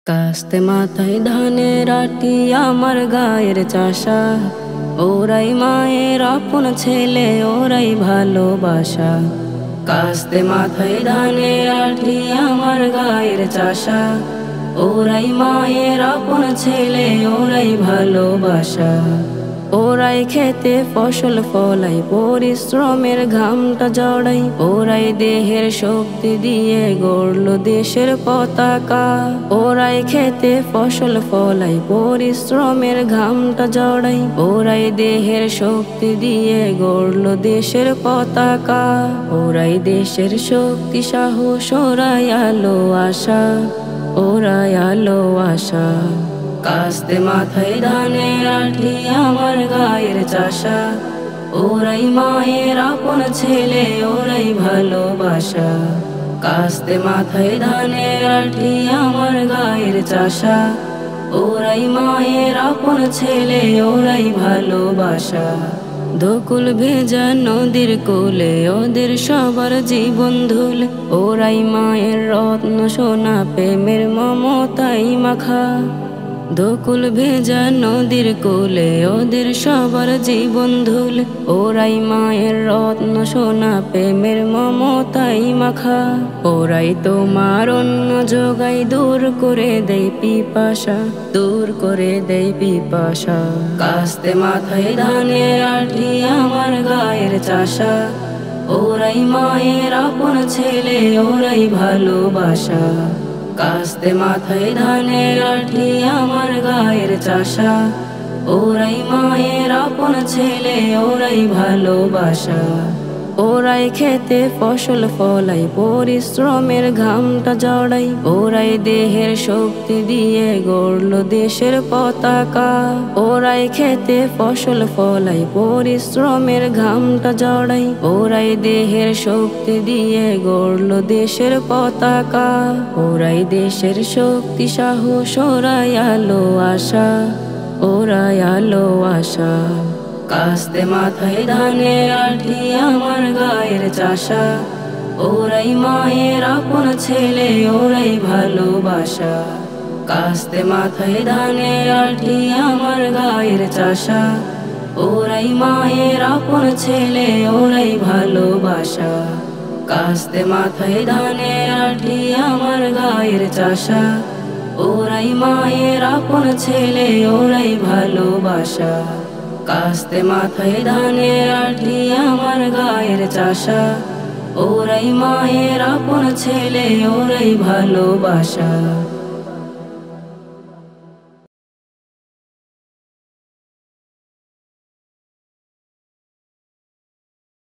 কাস্তে মাথায় ধানের আটি আমার গায়ের চাষা, ওরাই মায়ের আপন ছেলে, ওরাই ভালোবাসা। কাস্তে মাথায় ধানের আটি আমার গায়ের চাষা, ওরাই মায়ের আপন ছেলে, ওরাই ভালোবাসা। ওরাই খেতে ফসল ফলাই, পরিশ্রমের ঘামটা জড়াই, ওরাই দেহের শক্তি দিয়ে গড়ল দেশের পতাকা। ওরাই খেতে ফসল ফলাই, পরিশ্রমের ঘামটা জড়াই, ওরাই দেহের শক্তি দিয়ে গড়ল দেশের পতাকা। ওরাই দেশের শক্তি সাহস, ওরাই আলো আশা, ওরাই আলো আশা। কাস্তে মাথায় ধানের আটি আমার গায়ের চাষা, ওরাই মায়ের আপন ছেলে, ওরাই ভালোবাসা। কাস্তে মাথায় ধানের আটি আমার গায়ের চাষা, ওরাই মায়ের আপন ছেলে, ওরাই ভালোবাসা। ধকুল ভেজা নদীর কোলে ওদের সবার জীবন ধুল, ওরাই মায়ের রত্ন সোনা, প্রেমের মমতাই মাখা। ধকুল ভেজা নদীর কোলে ওদের সবার জীবন ধুল, ওরাই মায়ের রত্ন সোনা, প্রেমের মমতাই মাখা। ওরাই তোমার অন্ন যোগাই, দূর করে দেয় পিপাসা, দূর করে দেয় পিপাসা। কাস্তে মাথায় ধানের আটি আমার গায়ের চাষা, ওরাই মায়ের আপন ছেলে, ওরাই ভালোবাসা। কাস্তে মাথায় ধানের আটি আমার গায়ের চাষা, ওরাই মায়ের আপন ছেলে, ওরাই ভালোবাসা। ওরাই খেতে ফসল ফলাই, পরিশ্রমের ঘামটা জড়াই, ওরাই দেহের শক্তি দিয়ে গড়ল দেশের পতাকা। ওরাই খেতে ফসল ফলাই, পরিশ্রমের ঘামটা জড়াই, ওরাই দেহের শক্তি দিয়ে গড়ল দেশের পতাকা। ওরাই দেশের শক্তি সাহস, ওরাই আলো আশা, ওরাই আলো আশা। কাস্তে মাথায় ধানের আটি আমার গায়ের চাষা, ওরাই মায়ের আপন ছেলে, ওরাই ভালোবাসা। কাস্তে মাথায় ধানের আটি আমার গায়ের চাষা, ওরাই মায়ের আপন ছেলে, ওরাই ভালোবাসা। কাস্তে মাথায় ধানের আটি আমার গায়ের চাষা, ওরাই মায়ের আপন ছেলে, ওরাই ভালোবাসা। কাস্তে মাথায় ধানের আটি আমার গায়ের চাষা, ওরাই মায়ের আপন ছেলে, ওরাই ভালোবাসা।